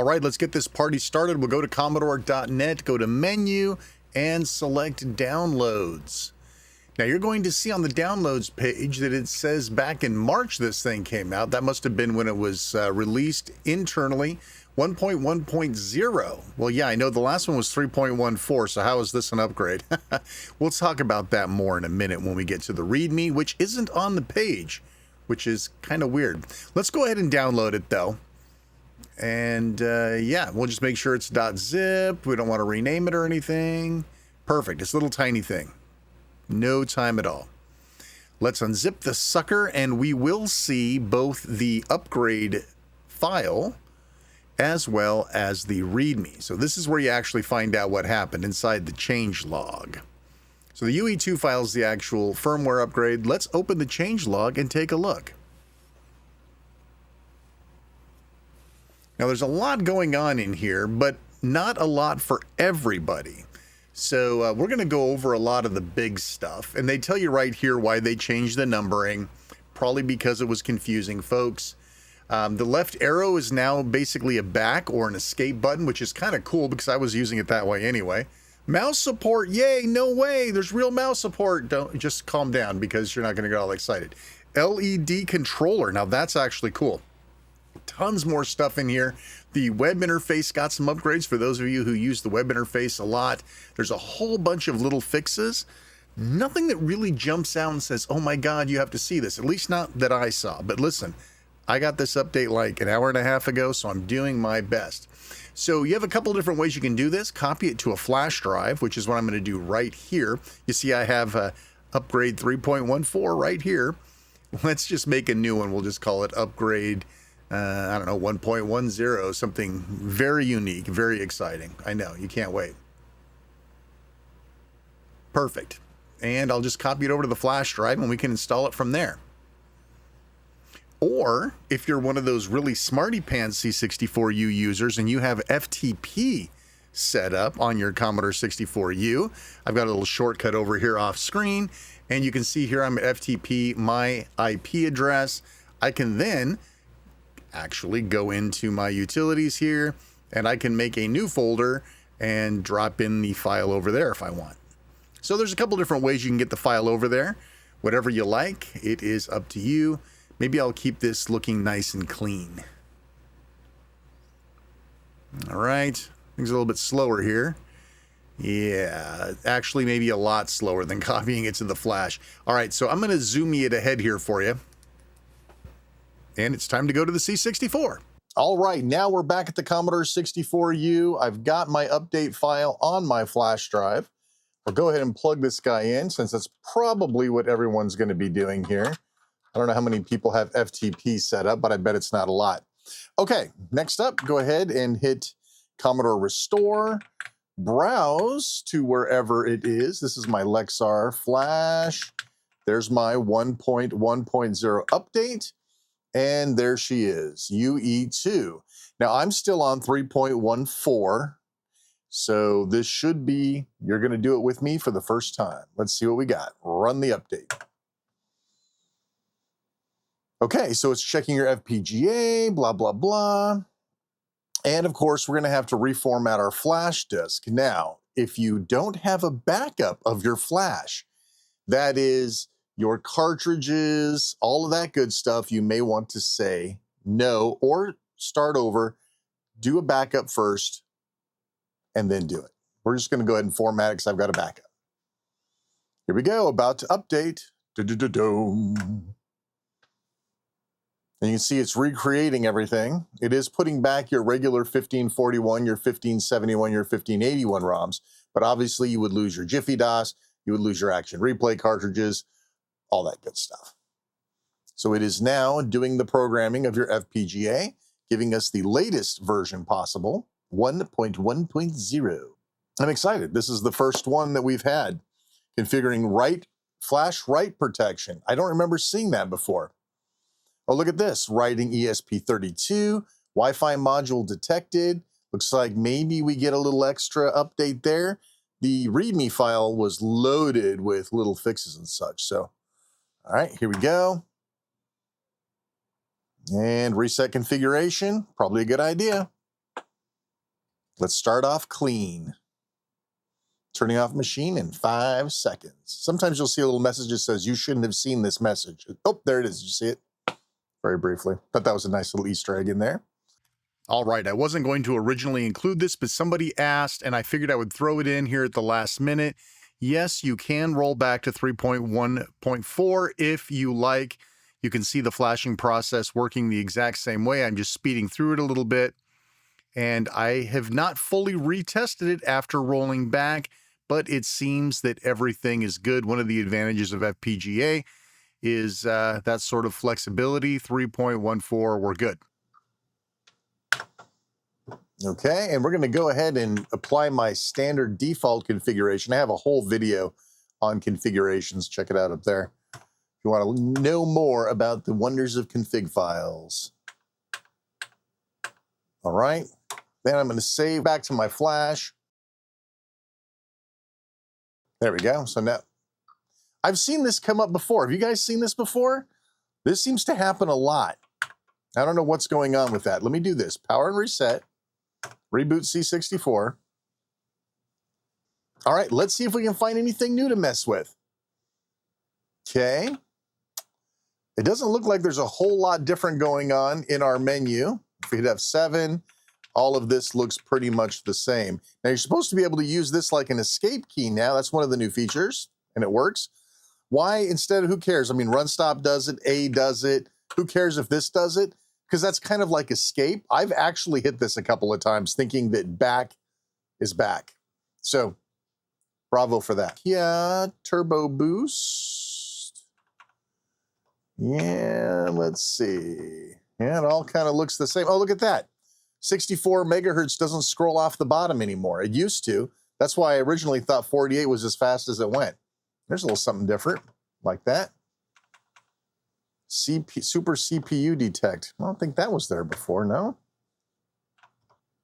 right, let's get this party started. We'll go to Commodore.net, go to Menu, and select Downloads. Now you're going to see on the Downloads page that it says back in March this thing came out. That must have been when it was released internally, 1.1.0. Well, yeah, I know the last one was 3.14, so how is this an upgrade? We'll talk about that more in a minute when we get to the README, which isn't on the page, which is kind of weird. Let's go ahead and download it, though. And yeah, we'll just make sure it's .zip. We don't want to rename it or anything. Perfect. It's a little tiny thing. No time at all. Let's unzip the sucker, and we will see both the upgrade file as well as the README. So this is where you actually find out what happened inside the changelog. So the UE2 file is the actual firmware upgrade. Let's open the changelog and take a look. Now there's a lot going on in here, but not a lot for everybody. So we're going to go over a lot of the big stuff, and they tell you right here why they changed the numbering, probably because it was confusing folks. The left arrow is now basically a back or an escape button, which is kind of cool because I was using it that way anyway. Mouse support, yay, no way, there's real mouse support. Don't just calm down because you're not going to get all excited. LED controller, now that's actually cool. Tons more stuff in here. The web interface got some upgrades for those of you who use the web interface a lot. There's a whole bunch of little fixes. Nothing that really jumps out and says, oh my God, you have to see this. At least not that I saw. But listen, I got this update like an hour and a half ago, so I'm doing my best. So you have a couple different ways you can do this. Copy it to a flash drive, which is what I'm going to do right here. You see I have upgrade 3.14 right here. Let's just make a new one. We'll just call it upgrade I don't know, 1.10, something very unique, very exciting. I know, you can't wait. Perfect. And I'll just copy it over to the flash drive and we can install it from there. Or if you're one of those really smarty pants C64U users and you have FTP set up on your Commodore 64U, I've got a little shortcut over here off screen, and you can see here I'm at FTP, my IP address. I can then actually go into my utilities here, and I can make a new folder and drop in the file over there if I want. So there's a couple different ways you can get the file over there. Whatever you like, it is up to you. Maybe I'll keep this looking nice and clean. All right, things are a little bit slower here. Yeah, actually maybe a lot slower than copying it to the flash. All right, so I'm going to zoom it ahead here for you. And it's time to go to the C64. All right, now we're back at the Commodore 64U. I've got my update file on my flash drive. I'll go ahead and plug this guy in since that's probably what everyone's going to be doing here. I don't know how many people have FTP set up, but I bet it's not a lot. Okay, next up, go ahead and hit Commodore Restore, browse to wherever it is. This is my Lexar flash. There's my 1.1.0 update. And there she is, UE2. Now, I'm still on 3.14, so this should be, you're going to do it with me for the first time. Let's see what we got. Run the update. Okay, so it's checking your FPGA, blah, blah, blah. And of course, we're going to have to reformat our flash disk. Now, if you don't have a backup of your flash, that is your cartridges, all of that good stuff, you may want to say no or start over, do a backup first, and then do it. We're just going to go ahead and format it because I've got a backup. Here we go, about to update. And you can see it's recreating everything. It is putting back your regular 1541, your 1571, your 1581 ROMs, but obviously you would lose your Jiffy DOS, you would lose your Action Replay cartridges, all that good stuff. So it is now doing the programming of your FPGA, giving us the latest version possible, 1.1.0. I'm excited. This is the first one that we've had, configuring flash write protection. I don't remember seeing that before. Oh, look at this, writing ESP32, Wi-Fi module detected. Looks like maybe we get a little extra update there. The README file was loaded with little fixes and such, so all right, here we go. And reset configuration, probably a good idea. Let's start off clean. Turning off machine in 5 seconds. Sometimes you'll see a little message that says, you shouldn't have seen this message. Oh, there it is. Did you see it? Very briefly. Thought that was a nice little Easter egg in there. All right, I wasn't going to originally include this, but somebody asked, and I figured I would throw it in here at the last minute. Yes, you can roll back to 3.1.4 if you like. You can see the flashing process working the exact same way. I'm just speeding through it a little bit. And I have not fully retested it after rolling back, but it seems that everything is good. One of the advantages of FPGA is that sort of flexibility. 3.14, we're good. Okay, and we're going to go ahead and apply my standard default configuration. I have a whole video on configurations. Check it out up there if you want to know more about the wonders of config files. All right, then I'm going to save back to my flash. There we go. So now I've seen this come up before. Have you guys seen this before? This seems to happen a lot. I don't know what's going on with that. Let me do this. Power and reset. Reboot C64. All right, let's see if we can find anything new to mess with. Okay. It doesn't look like there's a whole lot different going on in our menu. If we hit F7, all of this looks pretty much the same. Now, you're supposed to be able to use this like an escape key now. That's one of the new features, and it works. Why instead of, who cares? I mean, run stop does it, A does it. Who cares if this does it? Because that's kind of like escape. I've actually hit this a couple of times thinking that back is back. So bravo for that. Yeah, turbo boost. Yeah, let's see. Yeah, it all kind of looks the same. Oh, look at that. 64 megahertz doesn't scroll off the bottom anymore. It used to. That's why I originally thought 48 was as fast as it went. There's a little something different like that. Super CPU detect. I don't think that was there before, no?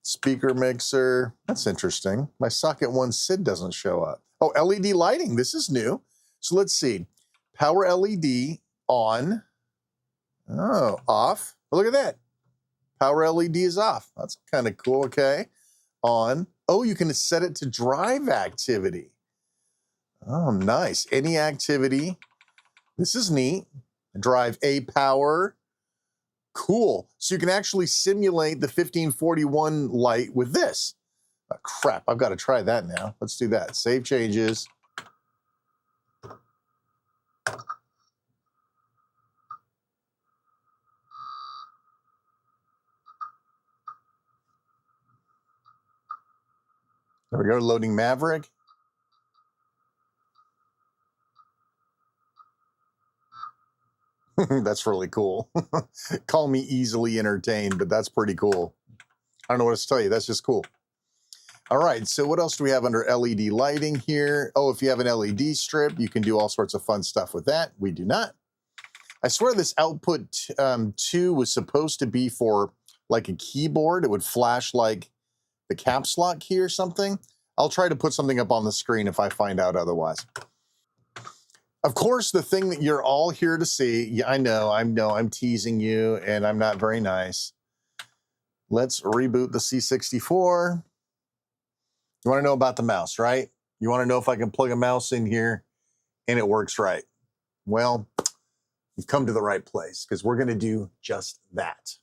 Speaker mixer. That's interesting. My socket 1 SID doesn't show up. Oh, LED lighting. This is new. So let's see. Power LED on. Oh, off. Oh, look at that. Power LED is off. That's kind of cool. Okay. On. Oh, you can set it to drive activity. Oh, nice. Any activity. This is neat. Drive A power. Cool. So you can actually simulate the 1541 light with this. Oh, crap. I've got to try that now. Let's do that. Save changes. There we go. Loading Maverick. That's really cool. Call me easily entertained, but that's pretty cool. I don't know what else to tell you. That's just cool. All right, so what else do we have under LED lighting here? Oh, if you have an LED strip, you can do all sorts of fun stuff with that. We do not. I swear this output 2 was supposed to be for like a keyboard. It would flash like the caps lock key or something. I'll try to put something up on the screen if I find out otherwise. Of course, the thing that you're all here to see, yeah, I know, I'm teasing you, and I'm not very nice. Let's reboot the C64. You want to know about the mouse, right? You want to know if I can plug a mouse in here and it works right. Well, you've come to the right place because we're going to do just that.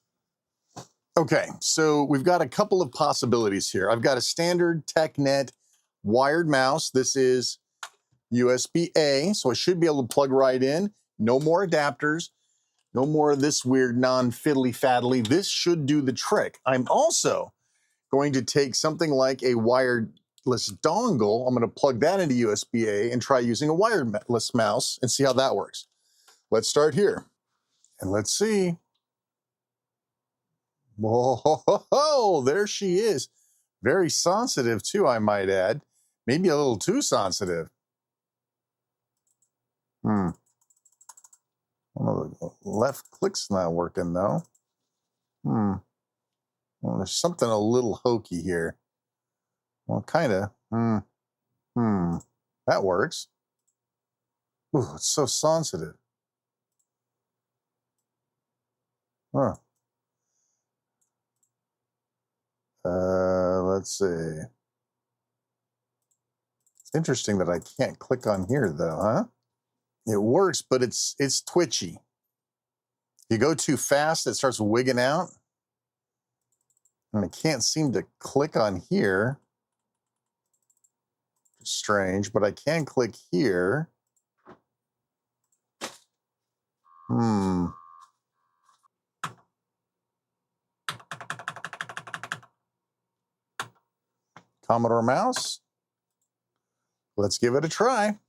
Okay, so we've got a couple of possibilities here. I've got a standard TechNet wired mouse. This is USB-A, so I should be able to plug right in. No more adapters. No more of this weird non-fiddly-faddly. This should do the trick. I'm also going to take something like a wireless dongle. I'm going to plug that into USB-A and try using a wireless mouse and see how that works. Let's start here. And let's see. Whoa, there she is. Very sensitive too, I might add. Maybe a little too sensitive. Well, the left click's not working though. Well, there's something a little hokey here. Well, kind of. That works. Ooh, it's so sensitive. Huh. let's see. It's interesting that I can't click on here though, huh? It works, but it's twitchy. You go too fast, it starts wigging out. And I can't seem to click on here. Strange, but I can click here. Commodore mouse. Let's give it a try.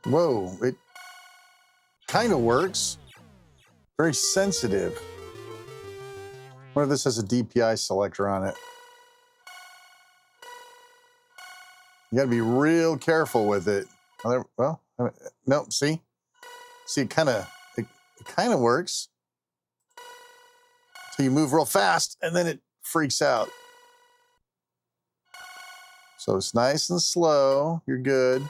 Whoa, it kind of works. Very sensitive. I wonder if this has a DPI selector on it. You got to be real careful with it. Well, no, see, it kind of works. So you move real fast, and then it freaks out. So it's nice and slow. You're good.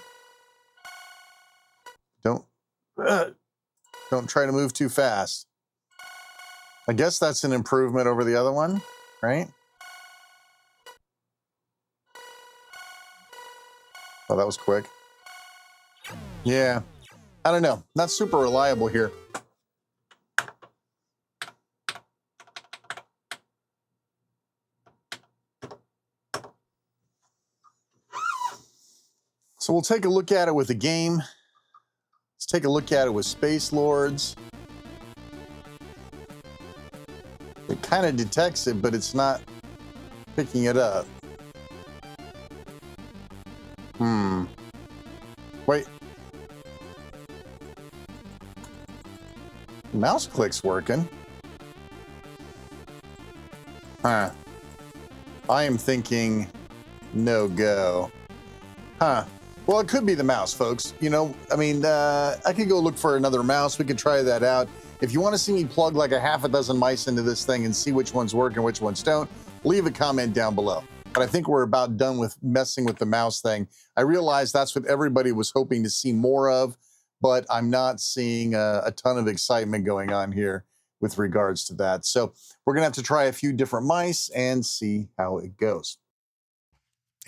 Don't try to move too fast. I guess that's an improvement over the other one, right? Oh, that was quick. Yeah, I don't know. Not super reliable here. So we'll take a look at it with a game. Let's take a look at it with Space Lords. It kind of detects it, but it's not picking it up. Wait. Mouse click's working. Huh. I am thinking no go. Huh. Well, it could be the mouse, folks. You know, I mean, I could go look for another mouse. We could try that out. If you want to see me plug like a half a dozen mice into this thing and see which ones work and which ones don't, leave a comment down below. But I think we're about done with messing with the mouse thing. I realize that's what everybody was hoping to see more of, but I'm not seeing a ton of excitement going on here with regards to that. So we're going to have to try a few different mice and see how it goes.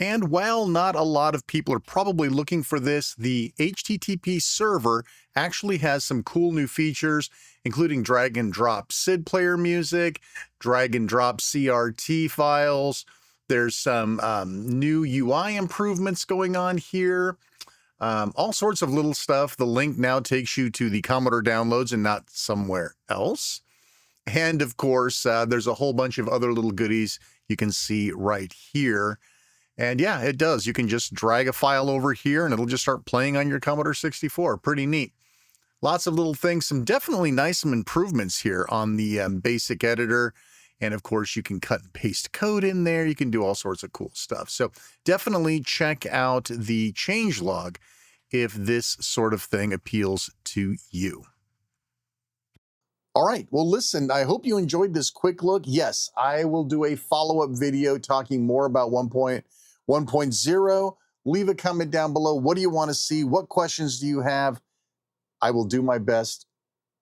And while not a lot of people are probably looking for this, the HTTP server actually has some cool new features, including drag and drop SID player music, drag and drop CRT files. There's some new UI improvements going on here. All sorts of little stuff. The link now takes you to the Commodore downloads and not somewhere else. And of course, there's a whole bunch of other little goodies you can see right here. And yeah, it does. You can just drag a file over here and it'll just start playing on your Commodore 64. Pretty neat. Lots of little things, some definitely nice improvements here on the basic editor. And of course, you can cut and paste code in there. You can do all sorts of cool stuff. So definitely check out the changelog if this sort of thing appeals to you. All right, well, listen, I hope you enjoyed this quick look. Yes, I will do a follow-up video talking more about 1.1.0. Leave a comment down below. What do you want to see? What questions do you have? I will do my best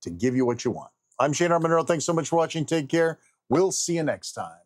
to give you what you want. I'm Shane Armanero. Thanks so much for watching. Take care. We'll see you next time.